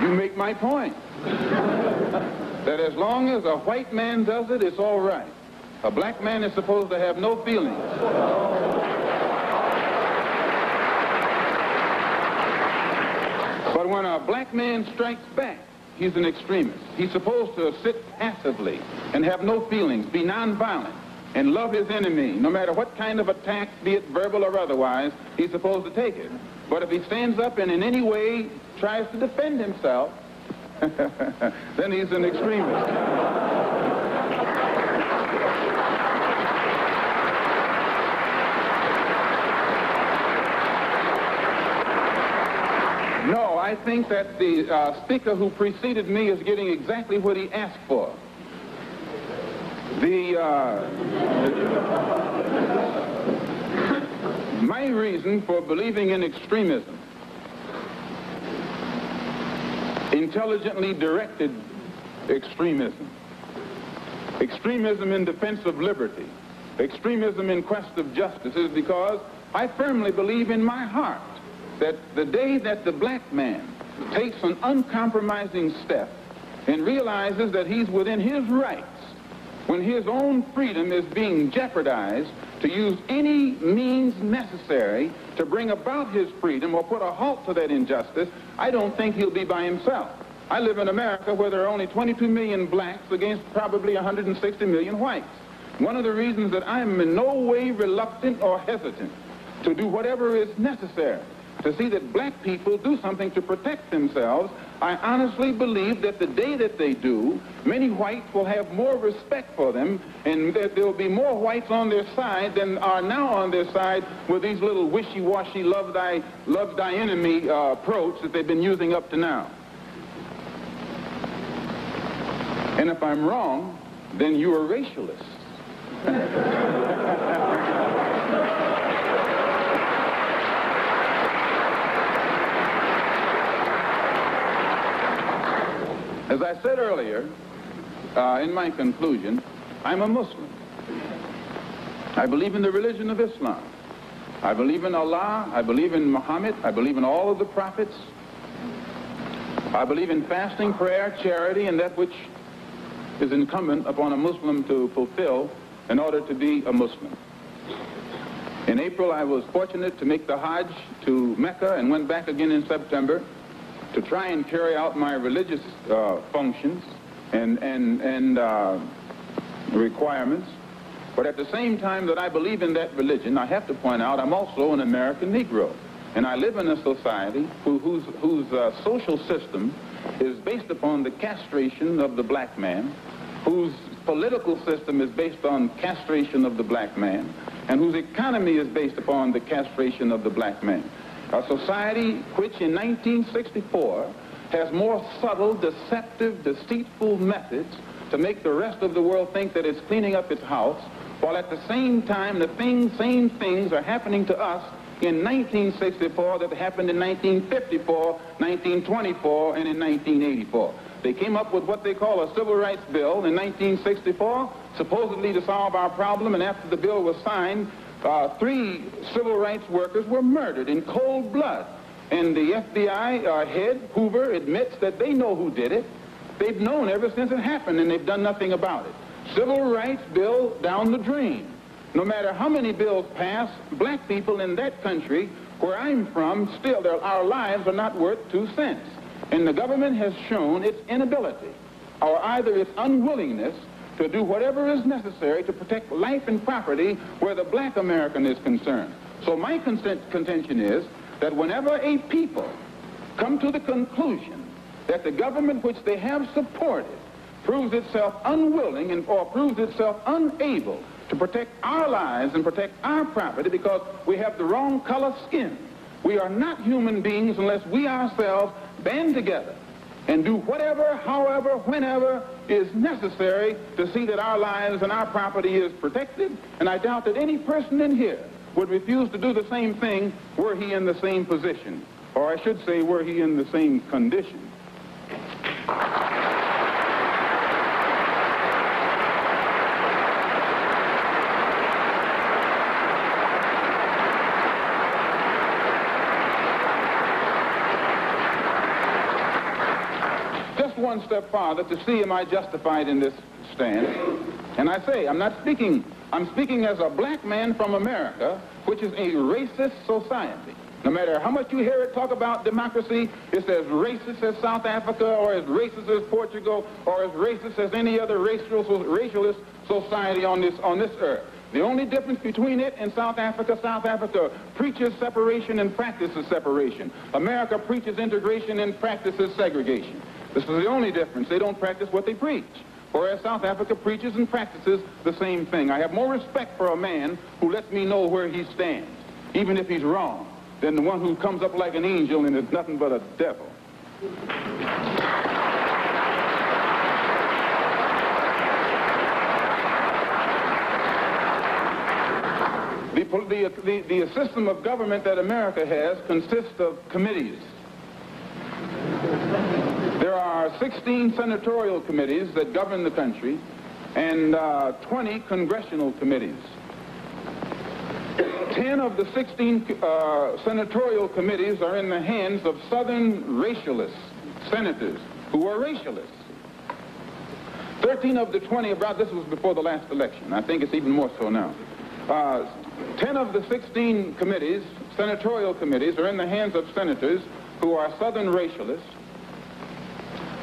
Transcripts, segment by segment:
You make my point. That as long as a white man does it, it's all right. A black man is supposed to have no feelings. But when a black man strikes back, he's an extremist. He's supposed to sit passively and have no feelings, be nonviolent, and love his enemy. No matter what kind of attack, be it verbal or otherwise, he's supposed to take it. But if he stands up and in any way tries to defend himself, then he's an extremist. No, I think that the speaker who preceded me is getting exactly what he asked for. My reason for believing in extremism, intelligently directed extremism, extremism in defense of liberty, extremism in quest of justice, is because I firmly believe in my heart that the day that the black man takes an uncompromising step and realizes that he's within his rights, when his own freedom is being jeopardized, to use any means necessary to bring about his freedom or put a halt to that injustice, I don't think he'll be by himself. I live in America where there are only 22 million blacks against probably 160 million whites. One of the reasons that I'm in no way reluctant or hesitant to do whatever is necessary to see that black people do something to protect themselves, I honestly believe that the day that they do, many whites will have more respect for them, and that there will be more whites on their side than are now on their side with these little wishy-washy love thy enemy approach that they've been using up to now. And if I'm wrong, then you are racialists. As I said earlier, in my conclusion, I'm a Muslim. I believe in the religion of Islam. I believe in Allah. I believe in Muhammad. I believe in all of the prophets. I believe in fasting, prayer, charity, and that which is incumbent upon a Muslim to fulfill in order to be a Muslim. In April, I was fortunate to make the Hajj to Mecca and went back again in September to try and carry out my religious functions and requirements. But at the same time that I believe in that religion, I have to point out I'm also an American Negro. And I live in a society whose social system is based upon the castration of the black man, whose political system is based on castration of the black man, and whose economy is based upon the castration of the black man. A society which in 1964 has more subtle, deceptive, deceitful methods to make the rest of the world think that it's cleaning up its house, while at the same time the same things are happening to us in 1964 that happened in 1954, 1924, and in 1984. They came up with what they call a civil rights bill in 1964, supposedly to solve our problem, and after the bill was signed, 3 civil rights workers were murdered in cold blood. And the FBI head, Hoover, admits that they know who did it. They've known ever since it happened, and they've done nothing about it. Civil rights bill down the drain. No matter how many bills pass, black people in that country, where I'm from, still our lives are not worth 2 cents. And the government has shown its inability, or either its unwillingness, to do whatever is necessary to protect life and property where the black American is concerned. So my contention is that whenever a people come to the conclusion that the government which they have supported proves itself unwilling or proves itself unable to protect our lives and protect our property because we have the wrong color skin, we are not human beings unless we ourselves band together and do whatever, however, whenever is necessary to see that our lives and our property is protected. And I doubt that any person in here would refuse to do the same thing were he in the same position, or I should say were he in the same condition. one step farther to see am I justified in this stand. And I say, I'm speaking as a black man from America, which is a racist society. No matter how much you hear it talk about democracy, it's as racist as South Africa, or as racist as Portugal, or as racist as any other racialist society on this earth. The only difference between it and South Africa preaches separation and practices separation. America preaches integration and practices segregation. This is the only difference. They don't practice what they preach. Whereas South Africa preaches and practices the same thing. I have more respect for a man who lets me know where he stands, even if he's wrong, than the one who comes up like an angel and is nothing but a devil. The system of government that America has consists of committees. There are 16 senatorial committees that govern the country and 20 congressional committees. 10 of the 16 senatorial committees are in the hands of Southern racialist senators who are racialists. 13 of the 20, this was before the last election. I think it's even more so now. 10 of the 16 committees, senatorial committees, are in the hands of senators who are Southern racialists.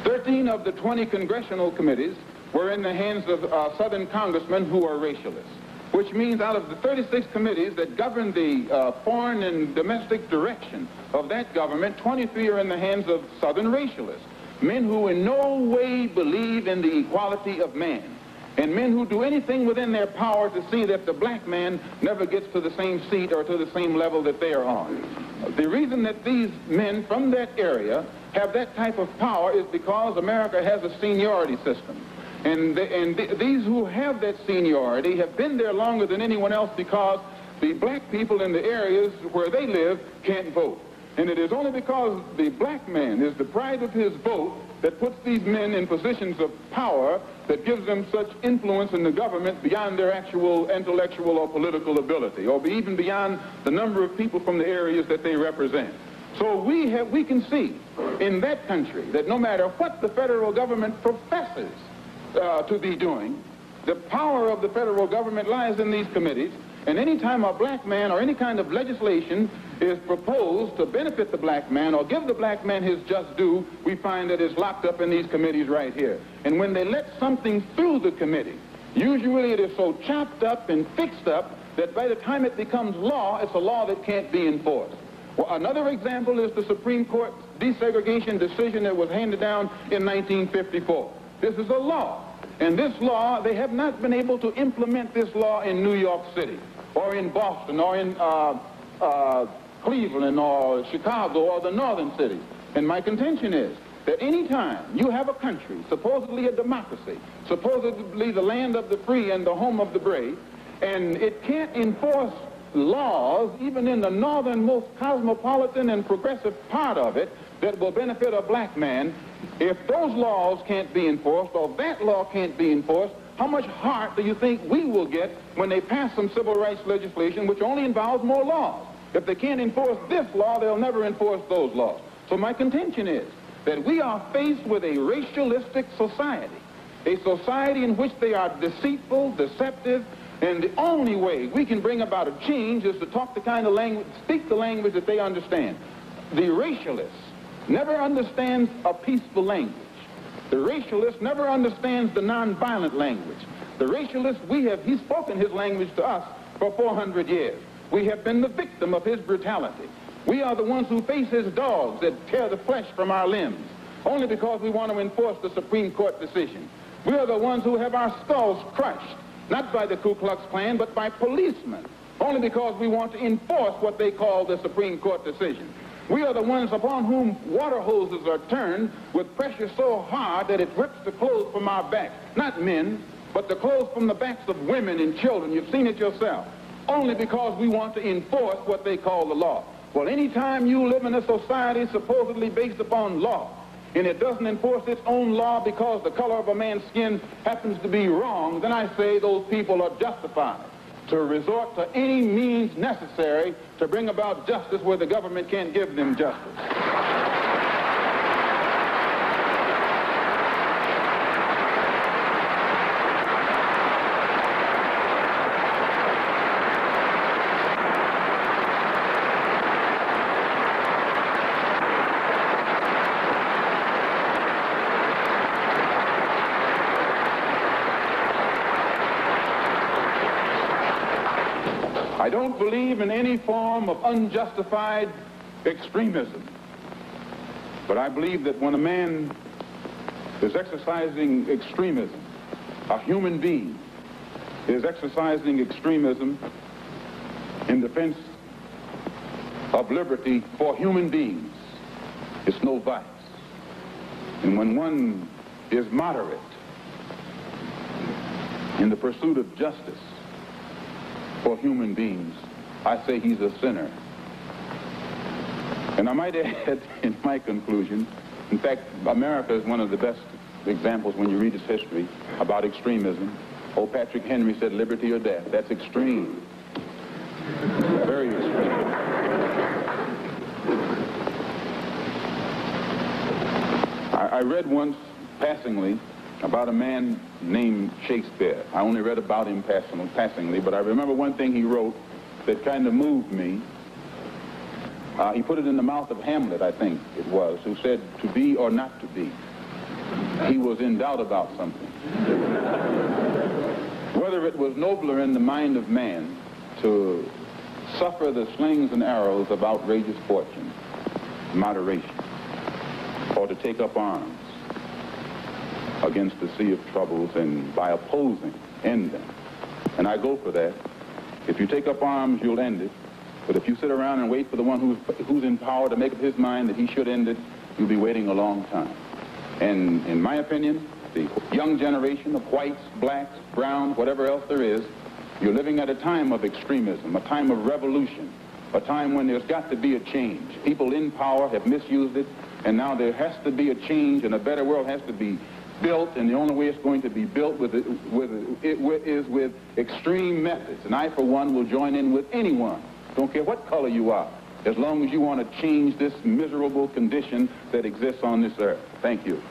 13 of the 20 congressional committees were in the hands of Southern congressmen who are racialists, which means out of the 36 committees that govern the foreign and domestic direction of that government, 23 are in the hands of Southern racialists, men who in no way believe in the equality of man, and men who do anything within their power to see that the black man never gets to the same seat or to the same level that they are on. The reason that these men from that area have that type of power is because America has a seniority system. And these who have that seniority have been there longer than anyone else because the black people in the areas where they live can't vote. And it is only because the black man is deprived of his vote that puts these men in positions of power that gives them such influence in the government beyond their actual intellectual or political ability, or even beyond the number of people from the areas that they represent. So we can see in that country that no matter what the federal government professes to be doing, the power of the federal government lies in these committees, and any time a black man or any kind of legislation is proposed to benefit the black man or give the black man his just due, we find that it's locked up in these committees right here. And when they let something through the committee, usually it is so chopped up and fixed up that by the time it becomes law, it's a law that can't be enforced. Well, another example is the Supreme Court desegregation decision that was handed down in 1954. This is a law. And this law, they have not been able to implement this law in New York City or in Boston or in Cleveland or Chicago or the northern cities. And my contention is that any time you have a country, supposedly a democracy, supposedly the land of the free and the home of the brave, and it can't enforce laws, even in the northernmost cosmopolitan and progressive part of it, that will benefit a black man, if those laws can't be enforced or that law can't be enforced, how much heart do you think we will get when they pass some civil rights legislation which only involves more laws? If they can't enforce this law, they'll never enforce those laws. So my contention is that we are faced with a racialistic society, a society in which they are deceitful, deceptive, and the only way we can bring about a change is to talk the kind of language, speak the language that they understand. The racialist never understands a peaceful language. The racialist never understands the nonviolent language. The racialist, he's spoken his language to us for 400 years. We have been the victim of his brutality. We are the ones who face his dogs that tear the flesh from our limbs, only because we want to enforce the Supreme Court decision. We are the ones who have our skulls crushed, not by the Ku Klux Klan, but by policemen, only because we want to enforce what they call the Supreme Court decision. We are the ones upon whom water hoses are turned with pressure so hard that it rips the clothes from our backs. Not men, but the clothes from the backs of women and children. You've seen it yourself. Only because we want to enforce what they call the law. Well, anytime you live in a society supposedly based upon law, and it doesn't enforce its own law because the color of a man's skin happens to be wrong, then I say those people are justified to resort to any means necessary to bring about justice where the government can't give them justice. don't believe in any form of unjustified extremism. But I believe that when a man is exercising extremism, a human being is exercising extremism in defense of liberty for human beings, it's no vice. And when one is moderate in the pursuit of justice for human beings, I say he's a sinner. And I might add in my conclusion, in fact, America is one of the best examples when you read its history about extremism. Old Patrick Henry said liberty or death. That's extreme. Very extreme. I read once, passingly, about a man named Shakespeare. I only read about him passingly, but I remember one thing he wrote that kind of moved me. He put it in the mouth of Hamlet, I think it was, who said, to be or not to be. He was in doubt about something. Whether it was nobler in the mind of man to suffer the slings and arrows of outrageous fortune, moderation, or to take up arms against the sea of troubles and by opposing, end them. And I go for that. If you take up arms, you'll end it. But if you sit around and wait for the one who's in power to make up his mind that he should end it, you'll be waiting a long time. And in my opinion, the young generation of whites, blacks, browns, whatever else there is, you're living at a time of extremism, a time of revolution, a time when there's got to be a change. People in power have misused it, and now there has to be a change, and a better world has to be built, and the only way it's going to be built is with extreme methods. And I, for one, will join in with anyone, don't care what color you are, as long as you want to change this miserable condition that exists on this earth. Thank you.